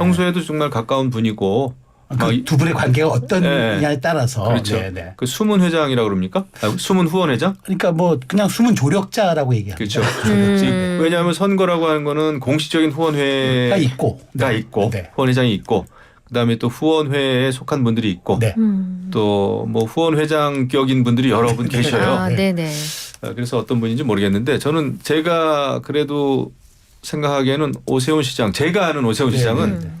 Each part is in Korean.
평소에도 정말 가까운 분이고 그 두 분의 관계가 어떠냐에 따라서 그렇죠. 네네. 그 숨은 회장이라고 그럽니까? 숨은 후원 회장? 그러니까 뭐 그냥 숨은 조력자라고 얘기합니다. 그렇죠. 왜냐하면 선거라고 하는 거는 공식적인 후원회가 있고 네. 후원회장이 있고 그다음에 또 후원회에 속한 분들이 있고 네. 또 뭐 후원회장 격인 분들이 여러 분 계셔요. 아, 네네. 그래서 어떤 분인지 모르겠는데 저는 제가 그래도 생각하기에는 오세훈 시장, 제가 아는 오세훈 시장은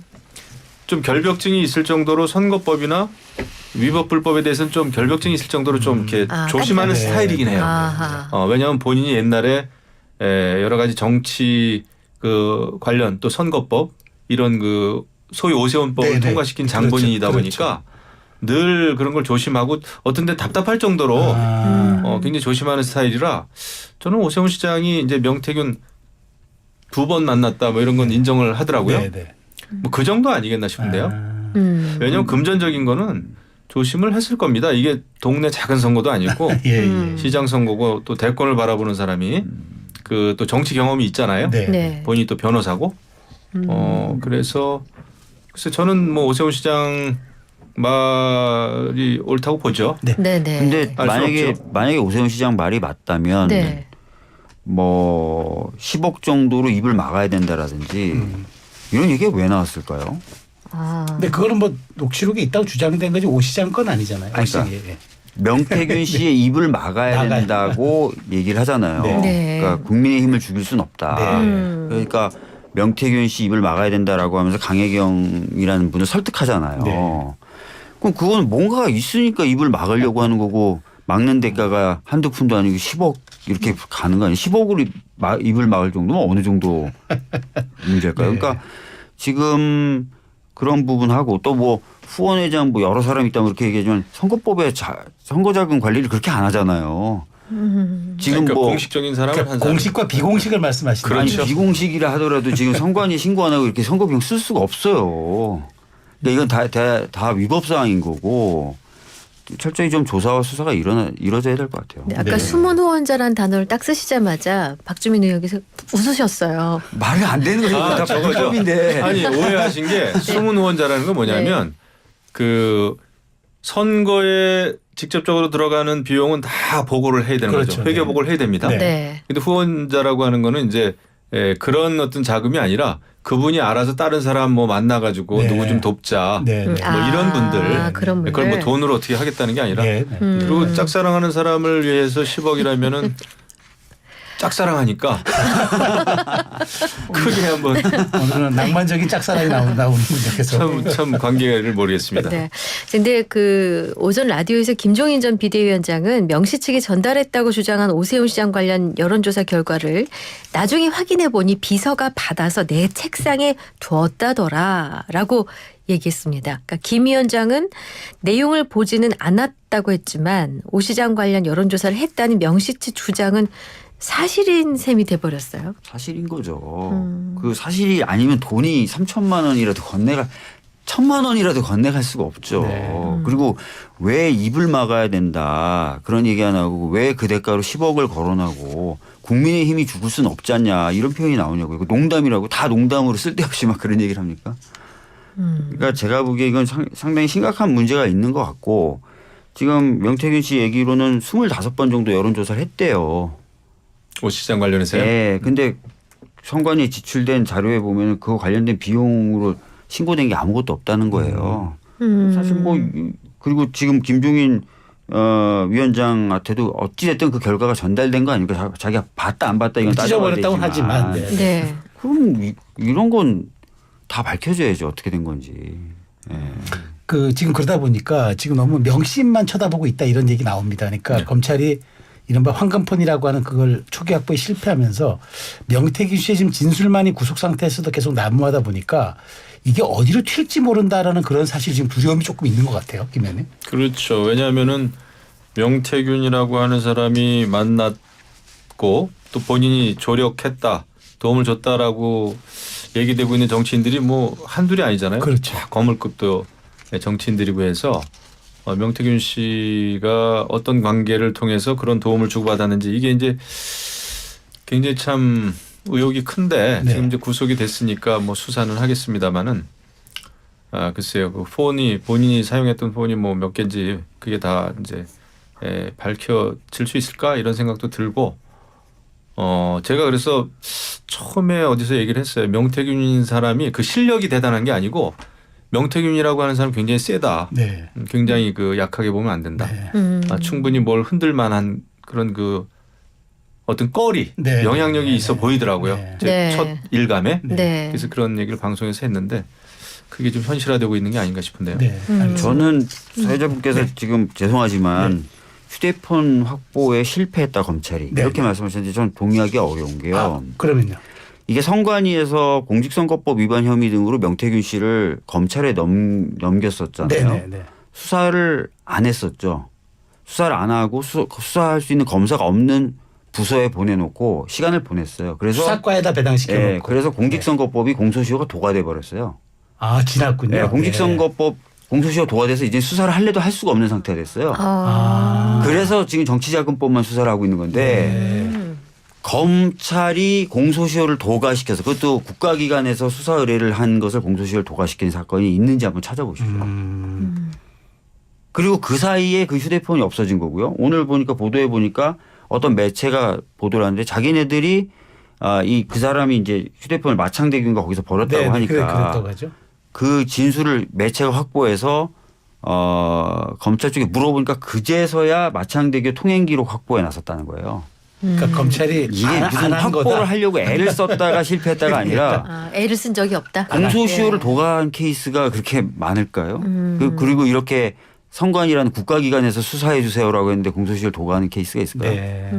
좀 결벽증이 있을 정도로 선거법이나 위법 불법에 대해서는 좀 결벽증이 있을 정도로 좀 이렇게 조심하는 스타일이긴 해요. 왜냐하면 본인이 옛날에 여러 가지 정치 그 관련 또 선거법 이런 그 소위 오세훈법을 통과시킨 장본인이다 보니까 늘 그런 걸 조심하고 어떤 데 답답할 정도로 굉장히 조심하는 스타일이라 저는 오세훈 시장이 이제 명태균 2번 만났다 뭐 이런 건 인정을 하더라고요. 뭐 그 정도 아니겠나 싶은데요. 왜냐하면 금전적인 거는 조심을 했을 겁니다. 이게 동네 작은 선거도 아니고 시장 선거고 또 대권을 바라보는 사람이 그 또 정치 경험이 있잖아요. 본인이 또 변호사고. 그래서 저는 뭐 오세훈 시장 말이 옳다고 보죠. 근데 만약에 오세훈 시장 말이 맞다면 뭐 10억 정도로 입을 막아야 된다라든지 이런 얘기가 왜 나왔을까요? 근데 그거는 뭐 녹취록에 있다고 주장된 거지 오 시장 건 아니잖아요. 그러니까 명태균 씨의 입을 막아야 된다고 얘기를 하잖아요. 그러니까 국민의힘을 죽일 수는 없다. 그러니까 명태균 씨 입을 막아야 된다라고 하면서 강혜경이라는 분을 설득하잖아요. 그럼 그건 뭔가가 있으니까 입을 막으려고 하는 거고 막는 대가가 한두 푼도 아니고 10억 이렇게 가는 거 아니에요. 10억으로 입을 막을 정도면 어느 정도 문제일까요? 그러니까 지금 그런 부분하고 또 뭐 후원회장 뭐 여러 사람이 있다고 그렇게 얘기하지만 선거법에 선거자금 관리를 그렇게 안 하잖아요. 지금 그러니까 뭐 공식적인 사람은 한 공식과 비공식을 말씀하시는 아니 비공식이라 하더라도 지금 선관위 신고 안 하고 이렇게 선거비용 쓸 수가 없어요. 그러니까 이건 다 위법 사항인 거고 철저히 좀 조사와 수사가 이루어져야 될 것 같아요. 아까 숨은 후원자라는 단어를 딱 쓰시자마자 박주민 의원께서 웃으셨어요. 말이 안 되는 거죠. 다 불법인데. 아니 오해하신 게 숨은 후원자라는 건 뭐냐면 그 선거에 직접적으로 들어가는 비용은 다 보고를 해야 되는 거죠. 회계 보고를 해야 됩니다. 근데 후원자라고 하는 거는 이제 그런 어떤 자금이 아니라 그분이 알아서 다른 사람 뭐 만나가지고 누구 좀 돕자 뭐 이런 분들 그런 분들. 그걸 뭐 돈으로 어떻게 하겠다는 게 아니라 그리고 짝사랑하는 사람을 위해서 10억이라면은 짝사랑하니까 크게 한번 오늘은 낭만적인 짝사랑이 나오는 분께서 참 관계를 모르겠습니다. 근데 그 오전 라디오에서 김종인 전 비대위원장은 명시 측이 전달했다고 주장한 오세훈 시장 관련 여론조사 결과를 나중에 확인해 보니 비서가 받아서 내 책상에 두었다더라라고 얘기했습니다. 그러니까 김 위원장은 내용을 보지는 않았다고 했지만 오 시장 관련 여론조사를 했다는 명시 측 주장은 사실인 셈이 돼버렸어요. 사실인 거죠. 그 사실이 아니면 돈이 3천만 원이라도 1,000만 원이라도 건네갈 수가 없죠. 그리고 왜 입을 막아야 된다 그런 얘기 안 하고 왜 그 대가로 10억을 거론하고 국민의힘이 죽을 수는 없지 않냐 이런 표현이 나오냐고요. 농담이라고 다 농담으로 쓸데없이 막 그런 얘기를 합니까? 그러니까 제가 보기에 이건 상당히 심각한 문제가 있는 것 같고 지금 명태균 씨 얘기로는 25번 정도 여론조사를 했대요. 오 시장 관련해서요? 네. 근데 선관위에 지출된 자료에 보면 그거 관련된 비용으로 신고된 게 아무것도 없다는 거예요. 사실 뭐 그리고 지금 김종인 위원장한테도 어찌됐든 그 결과가 전달된 거 아닙니까? 자기가 봤다 안 봤다 이건 따져봐야 되지만. 하지만 그럼 이런 건 다 밝혀져야죠. 어떻게 된 건지. 그 지금 그러다 보니까 지금 너무 명심만 쳐다보고 있다 이런 얘기 나옵니다. 그러니까 검찰이 이른바 황금폰이라고 하는 그걸 초기 확보에 실패하면서 명태균 씨의 지금 진술만이 구속 상태에서도 계속 난무하다 보니까 이게 어디로 튈지 모른다라는 그런 사실 지금 두려움이 조금 있는 것 같아요. 김 의원님. 그렇죠. 왜냐하면은 명태균이라고 하는 사람이 만났고 또 본인이 조력했다 도움을 줬다라고 얘기되고 있는 정치인들이 뭐 한둘이 아니잖아요. 그렇죠. 거물급도 정치인들이고 해서 명태균 씨가 어떤 관계를 통해서 그런 도움을 주고받았는지 이게 이제 굉장히 참 의혹이 큰데 지금 이제 구속이 됐으니까 뭐 수사는 하겠습니다만은 글쎄요. 그 폰이 본인이 사용했던 폰이 뭐 몇 개인지 그게 다 이제 밝혀질 수 있을까 이런 생각도 들고 제가 그래서 처음에 어디서 얘기를 했어요. 명태균인 사람이 그 실력이 대단한 게 아니고 명태균이라고 하는 사람 굉장히 세다. 네. 굉장히 그 약하게 보면 안 된다. 네. 충분히 뭘 흔들 만한 그런 그 어떤 꺼리 네. 영향력이 네. 있어 보이더라고요. 네. 제 네. 첫 일감에. 네. 그래서 그런 얘기를 방송에서 했는데 그게 좀 현실화되고 있는 게 아닌가 싶은데요. 네. 저는 사회자분께서 지금 죄송하지만 휴대폰 확보에 실패했다 검찰이 네. 이렇게 말씀하셨는데 저는 동의하기 어려운 게요. 그러면요. 이게 선관위에서 공직선거법 위반 혐의 등으로 명태균 씨를 검찰에 넘겼었잖아요. 네. 네. 수사를 안 했었죠. 수사를 안 하고 수사할 수 있는 검사가 없는 부서에 보내놓고 시간을 보냈어요. 그래서 수사과에다 배당시켜 놓고. 네, 그래서 공직선거법이 공소시효가 도과돼 버렸어요. 아 지났군요. 네, 공직선거법 공소시효 도과돼서 이제 수사를 할래도 할 수가 없는 상태가 됐어요. 그래서 지금 정치자금법만 수사를 하고 있는 건데 검찰이 공소시효를 도과시켜서 그것도 국가기관에서 수사 의뢰를 한 것을 공소시효를 도과시킨 사건이 있는지 한번 찾아보십시오. 그리고 그 사이에 그 휴대폰이 없어진 거고요. 오늘 보니까 보도해 보니까 어떤 매체가 보도를 하는데 자기네들이 그 사람이 이제 휴대폰을 마창대교인가 거기서 버렸다고 네, 하니까 그랬다고 하죠. 그 진술을 매체가 확보해서 검찰 쪽에 물어보니까 그제서야 마창대교 통행기록 확보해 놨었다는 거예요. 그러니까 검찰이 이게 무슨 안한 확보를 거다. 하려고 애를 썼다가 실패했다가 아니라 애를 쓴 적이 없다. 공소시효를 네. 도과한 케이스가 그렇게 많을까요? 그리고 이렇게 선관이라는 국가기관에서 수사해 주세요라고 했는데 공소시효를 도과하는 케이스가 있을까요? 네.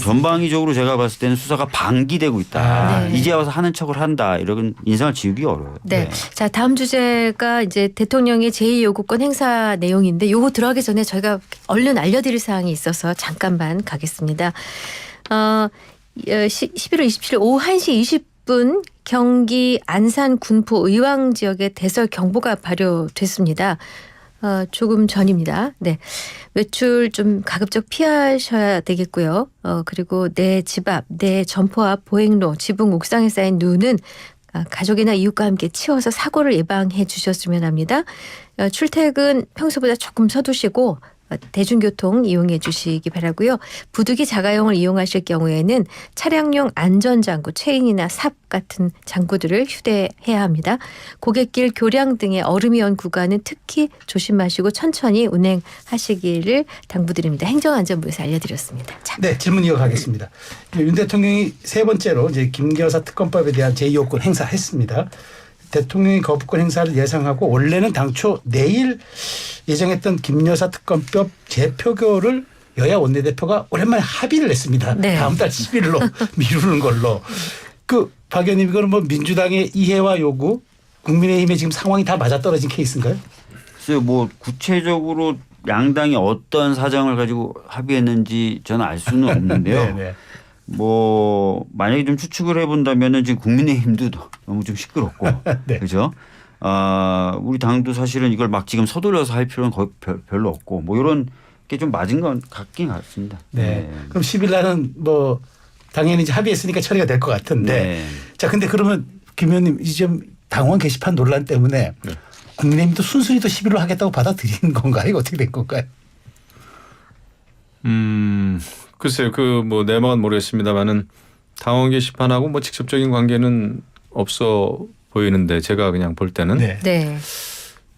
전방위적으로 제가 봤을 때는 수사가 방기되고 있다. 네. 이제 와서 하는 척을 한다. 이런 인상을 지우기 어려워요. 네. 자, 다음 주제가 이제 대통령의 제2요구권 행사 내용인데 요거 들어가기 전에 저희가 얼른 알려드릴 사항이 있어서 잠깐만 가겠습니다. 11월 27일 오후 1시 20분 경기 안산 군포 의왕 지역에 대설 경보가 발효됐습니다. 조금 전입니다. 네. 외출 좀 가급적 피하셔야 되겠고요. 그리고 내 집 앞, 내 점포 앞 보행로, 지붕 옥상에 쌓인 눈은 가족이나 이웃과 함께 치워서 사고를 예방해 주셨으면 합니다. 출퇴근 평소보다 조금 서두시고 대중교통 이용해 주시기 바라고요. 부득이 자가용을 이용하실 경우에는 차량용 안전장구, 체인이나 삽 같은 장구들을 휴대해야 합니다. 고갯길, 교량 등의 얼음이 온 구간은 특히 조심하시고 천천히 운행하시기를 당부드립니다. 행정안전부에서 알려드렸습니다. 자. 네, 질문 이어가겠습니다. 윤 대통령이 세 번째로 이제 김여사 특검법에 대한 제2요건 행사했습니다. 대통령이 거부권 행사를 예상하고 원래는 당초 내일 예정했던 김여사 특검법 재표결을 여야 원내대표가 오랜만에 합의를 했습니다. 네. 다음 달 10일로 미루는 걸로. 박 의원님 이거는 뭐 민주당의 이해와 요구, 국민의힘의 지금 상황이 다 맞아떨어진 케이스인가요? 글쎄요, 뭐 구체적으로 양당이 어떤 사정을 가지고 합의했는지 저는 알 수는 없는데요. 네네. 뭐 만약에 좀 추측을 해본다면은 지금 국민의힘도 너무 좀 시끄럽고, 네. 그죠? 우리 당도 사실은 이걸 막 지금 서둘러서 할 필요는 거의 별로 없고, 뭐 이런 게 좀 맞은 건 같긴 같습니다. 네. 그럼 10일 날은 뭐 당연히 이제 합의했으니까 처리가 될 것 같은데. 네. 자, 근데 그러면 김 의원님 이 좀 당원 게시판 논란 때문에 국민의힘도 순순히 또 11로 하겠다고 받아들이는 건가요? 이거 어떻게 된 건가요? 글쎄요. 뭐 내막은 모르겠습니다만은 당원 게시판하고 뭐 직접적인 관계는 없어 보이는데 제가 그냥 볼 때는 네.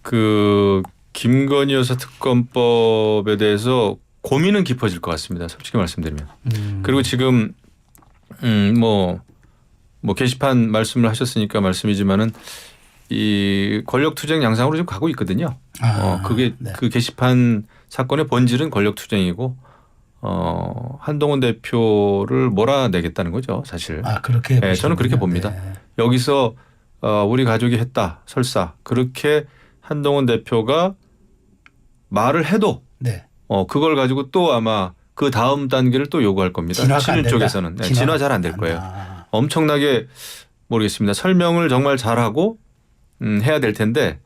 그 김건희 여사 특검법에 대해서 고민은 깊어질 것 같습니다. 솔직히 말씀드리면. 그리고 지금 뭐 게시판 말씀을 하셨으니까 말씀이지만은 이 권력투쟁 양상으로 지금 가고 있거든요. 그게 네. 그 게시판 사건의 본질은 권력투쟁이고 한동훈 대표를 몰아내겠다는 거죠, 사실. 그렇게. 네, 저는 그렇게 봅니다. 네. 여기서 우리 가족이 했다, 설사 그렇게 한동훈 대표가 말을 해도 네. 그걸 가지고 또 아마 그 다음 단계를 또 요구할 겁니다. 진화가 안 친윤 된다. 쪽에서는 진화 잘 안 될 거예요. 엄청나게 모르겠습니다. 설명을 정말 잘하고 해야 될 텐데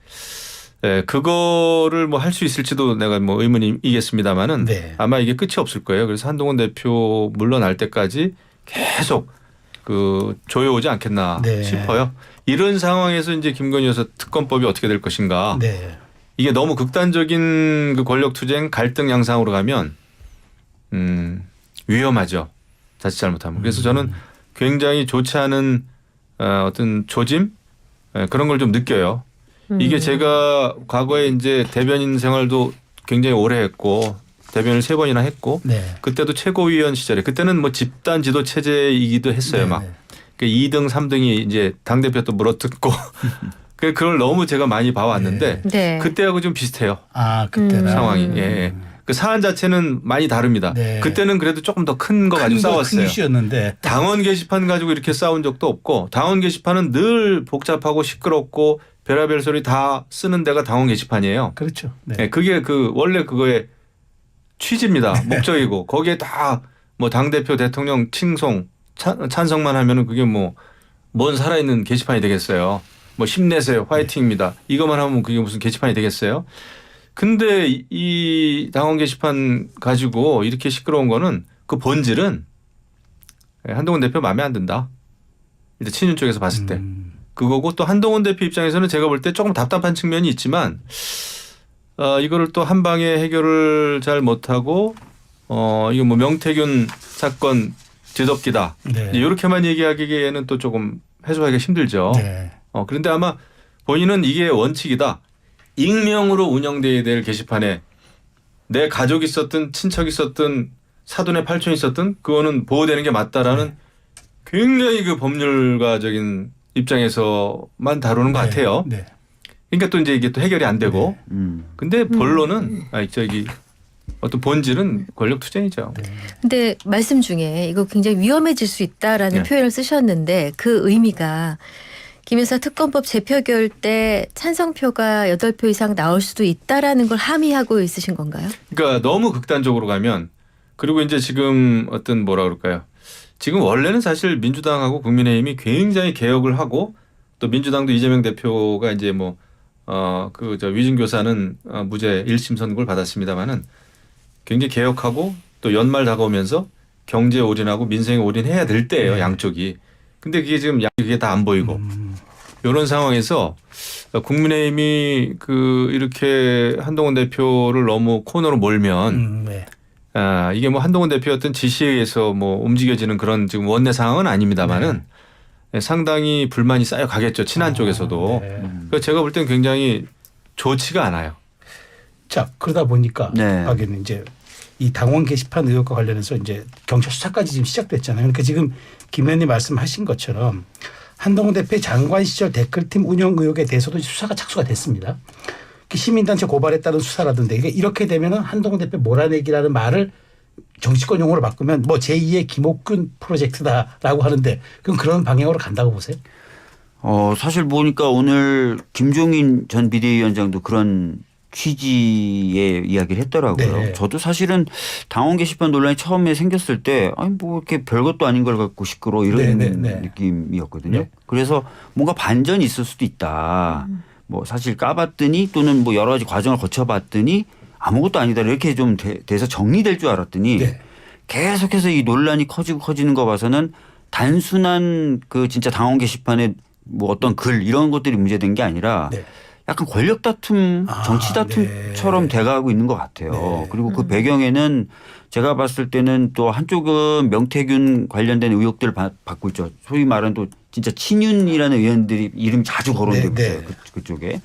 그거를 뭐 할 수 있을지도 내가 뭐 의문이겠습니다만은 네. 아마 이게 끝이 없을 거예요. 그래서 한동훈 대표 물러날 때까지 계속 그 조여오지 않겠나 네. 싶어요. 이런 상황에서 이제 김건희 여사 특검법이 어떻게 될 것인가. 네. 이게 너무 극단적인 그 권력 투쟁 갈등 양상으로 가면 위험하죠. 자칫 잘못하면. 그래서 저는 굉장히 좋지 않은 어떤 조짐 그런 걸 좀 느껴요. 이게 제가 과거에 이제 대변인 생활도 굉장히 오래 했고 대변을 3번이나 했고 네. 그때도 최고위원 시절에 그때는 뭐 집단 지도 체제이기도 했어요. 네, 막 네. 그 2등, 3등이 이제 당대표 또 물어뜯고 그걸 너무 제가 많이 봐왔는데 네. 그때하고 좀 비슷해요. 아, 그때랑 상황이. 예. 그 사안 자체는 많이 다릅니다. 네. 그때는 그래도 조금 더 큰 거 가지고 싸웠어요. 큰 이슈였는데. 당원 게시판 가지고 이렇게 싸운 적도 없고 당원 게시판은 늘 복잡하고 시끄럽고 별의별 소리 다 쓰는 데가 당원 게시판이에요. 그렇죠. 네. 예, 그게 그 원래 그거의 취지입니다. 목적이고 거기에 다 뭐 당대표 대통령 칭송 찬성만 하면은 그게 뭐 뭔 살아있는 게시판이 되겠어요. 뭐 힘내세요. 화이팅입니다. 이것만 하면 그게 무슨 게시판이 되겠어요. 근데 이 당원 게시판 가지고 이렇게 시끄러운 거는 그 본질은 한동훈 대표 마음에 안 든다. 일단 친윤 쪽에서 봤을 때. 그거고 또 한동훈 대표 입장에서는 제가 볼 때 조금 답답한 측면이 있지만 이거를 또 한 방에 해결을 잘 못하고 이거 뭐 명태균 사건 뒤덮기다. 네. 이렇게만 얘기하기에는 또 조금 해소하기가 힘들죠. 네. 그런데 아마 본인은 이게 원칙이다. 익명으로 운영돼야 될 게시판에 내 가족이 있었든 친척이 있었든 사돈의 팔촌이 있었든 그거는 보호되는 게 맞다라는 굉장히 그 법률가적인 입장에서만 다루는 것 같아요. 네. 그러니까 또 이제 이게 또 해결이 안 되고. 근데 본론은 어떤 본질은 권력 투쟁이죠. 근데 말씀 중에 이거 굉장히 위험해질 수 있다라는 네. 표현을 쓰셨는데 그 의미가 김 여사 특검법 재표결 때 찬성표가 8표 이상 나올 수도 있다라는 걸 함의하고 있으신 건가요? 그러니까 너무 극단적으로 가면 그리고 이제 지금 어떤 뭐라 그럴까요? 지금 원래는 사실 민주당하고 국민의힘이 굉장히 개혁을 하고 또 민주당도 이재명 대표가 이제 뭐 위증교사는 무죄 1심 선고를 받았습니다만은 굉장히 개혁하고 또 연말 다가오면서 경제 올인하고 민생에 올인해야 될 때예요. 양쪽이. 근데 그게 지금 그게 다 안 보이고 이런 상황에서 국민의힘이 이렇게 한동훈 대표를 너무 코너로 몰면 네. 이게 뭐 한동훈 대표의 어떤 지시에 의해서 뭐 움직여지는 그런 지금 원내 상황은 아닙니다만은 상당히 불만이 쌓여 가겠죠. 친한 쪽에서도. 네. 그래서 제가 볼 때는 굉장히 좋지가 않아요. 자, 그러다 보니까 네. 하기는 이제 이 당원 게시판 의혹과 관련해서 이제 경찰 수사까지 지금 시작됐잖아요. 그러니까 지금 김 의원님 말씀하신 것처럼 한동훈 대표의 장관 시절 댓글팀 운영 의혹에 대해서도 수사가 착수가 됐습니다. 시민단체 고발했다는 수사라던데 이렇게 되면은 한동훈 대표 몰아내기라는 말을 정치권 용어로 바꾸면 뭐 제2의 김옥균 프로젝트다라고 하는데 그럼 그런 방향으로 간다고 보세요? 사실 보니까 오늘 김종인 전 비대위원장도 그런 취지의 이야기를 했더라고요. 네. 저도 사실은 당원 게시판 논란이 처음에 생겼을 때 아니 뭐 이렇게 별것도 아닌 걸 갖고 시끄러워 이런 느낌이었거든요. 네. 그래서 뭔가 반전이 있을 수도 있다. 뭐 사실 까봤더니 또는 뭐 여러 가지 과정을 거쳐봤더니 아무것도 아니다 이렇게 좀 돼서 정리될 줄 알았더니 네. 계속해서 이 논란이 커지는 거 봐서는 단순한 그 진짜 당원 게시판에 뭐 어떤 글 이런 것들이 문제된 게 아니라 네. 약간 권력 다툼, 정치 다툼처럼 돼가고 있는 것 같아요. 네. 그리고 그 배경에는 제가 봤을 때는 또 한쪽은 명태균 관련된 의혹들을 받고 있죠. 소위 말하는 또 진짜 친윤이라는 의원들이 이름이 자주 거론되고 네. 있어요. 그쪽에.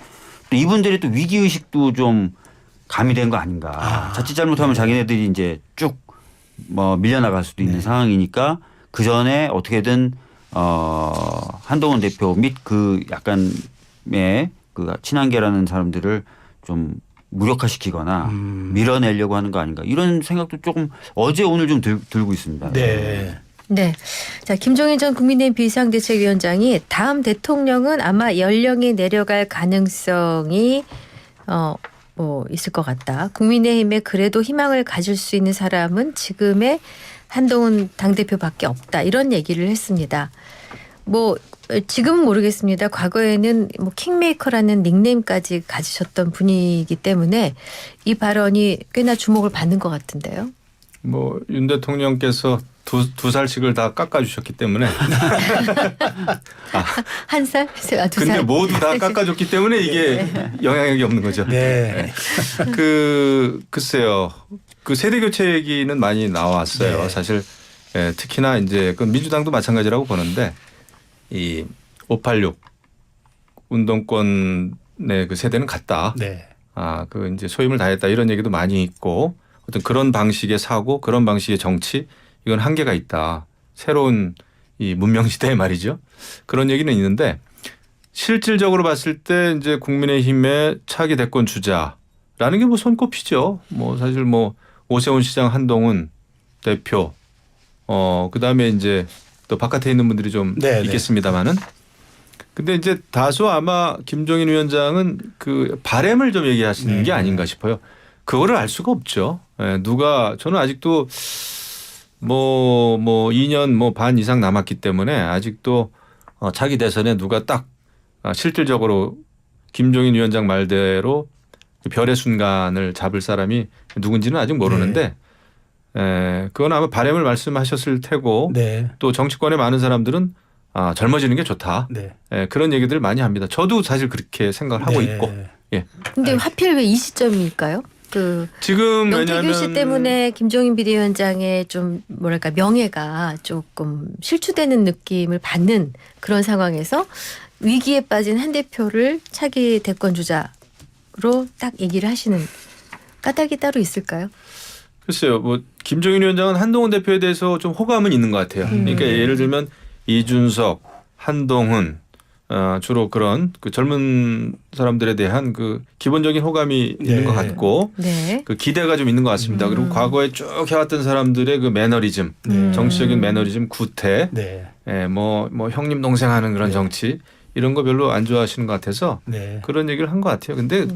또 이분들의 또 위기의식도 좀 가미된 거 아닌가. 자칫 잘못하면 자기네들이 이제 쭉 뭐 밀려나갈 수도 있는 상황이니까 그 전에 어떻게든 한동훈 대표 및 그 약간의 그 친한계라는 사람들을 좀 무력화시키거나 밀어내려고 하는 거 아닌가 이런 생각도 조금 어제 오늘 좀 들고 있습니다. 네. 네. 자, 김종인 전 국민의힘 비상대책위원장이 다음 대통령은 아마 연령이 내려갈 가능성이 있을 것 같다. 국민의힘에 그래도 희망을 가질 수 있는 사람은 지금의 한동훈 당대표밖에 없다. 이런 얘기를 했습니다. 지금은 모르겠습니다. 과거에는 킹메이커라는 닉네임까지 가지셨던 분이기 때문에 이 발언이 꽤나 주목을 받는 것 같은데요. 뭐 윤 대통령께서 두 살씩을 다 깎아주셨기 때문에 한 살? 두 근데 살? 모두 다 깎아줬기 때문에 이게 영향력이 없는 거죠. 네. 글쎄요. 그 세대 교체 얘기는 많이 나왔어요. 네. 사실 특히나 이제 그 민주당도 마찬가지라고 보는데 이 586 운동권의 그 세대는 같다. 네. 그 이제 소임을 다했다 이런 얘기도 많이 있고 어떤 그런 방식의 사고, 그런 방식의 정치 이건 한계가 있다. 새로운 이 문명 시대에 말이죠. 그런 얘기는 있는데 실질적으로 봤을 때 이제 국민의힘의 차기 대권 주자라는 게 뭐 손꼽히죠. 뭐 사실 뭐 오세훈 시장, 한동훈 대표, 그다음에 이제 또 바깥에 있는 분들이 좀 네, 있겠습니다만은. 근데 이제 다소 아마 김종인 위원장은 그 바램을 좀 얘기하시는 게 아닌가 싶어요. 그거를 알 수가 없죠. 누가 저는 아직도 뭐 2년 뭐 반 이상 남았기 때문에 아직도 차기 대선에 누가 딱 실질적으로 김종인 위원장 말대로 별의 순간을 잡을 사람이 누군지는 아직 모르는데 그건 아마 바램을 말씀하셨을 테고 네. 또 정치권의 많은 사람들은 젊어지는 게 좋다. 네. 그런 얘기들을 많이 합니다. 저도 사실 그렇게 생각을 하고 네. 있고. 예. 근데 하필 왜 이 시점일까요? 그 지금 명태균 씨 왜냐하면 때문에 김종인 비대위원장의 좀 뭐랄까 명예가 조금 실추되는 느낌을 받는 그런 상황에서 위기에 빠진 한 대표를 차기 대권 주자로 딱 얘기를 하시는 까닭이 따로 있을까요? 글쎄요. 뭐 김종인 위원장은 한동훈 대표에 대해서 좀 호감은 있는 것 같아요. 그러니까 예를 들면 이준석, 한동훈 주로 그런 그 젊은 사람들에 대한 그 기본적인 호감이 있는 것 같고 네. 그 기대가 좀 있는 것 같습니다. 그리고 과거에 쭉 해왔던 사람들의 그 매너리즘, 정치적인 매너리즘, 구태, 네. 뭐 형님 동생 하는 그런 정치 이런 거 별로 안 좋아하시는 것 같아서 네. 그런 얘기를 한 것 같아요. 근데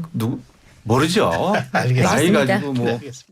모르죠. 알겠습니다. 나이 가지고 뭐 네, 알겠습니다.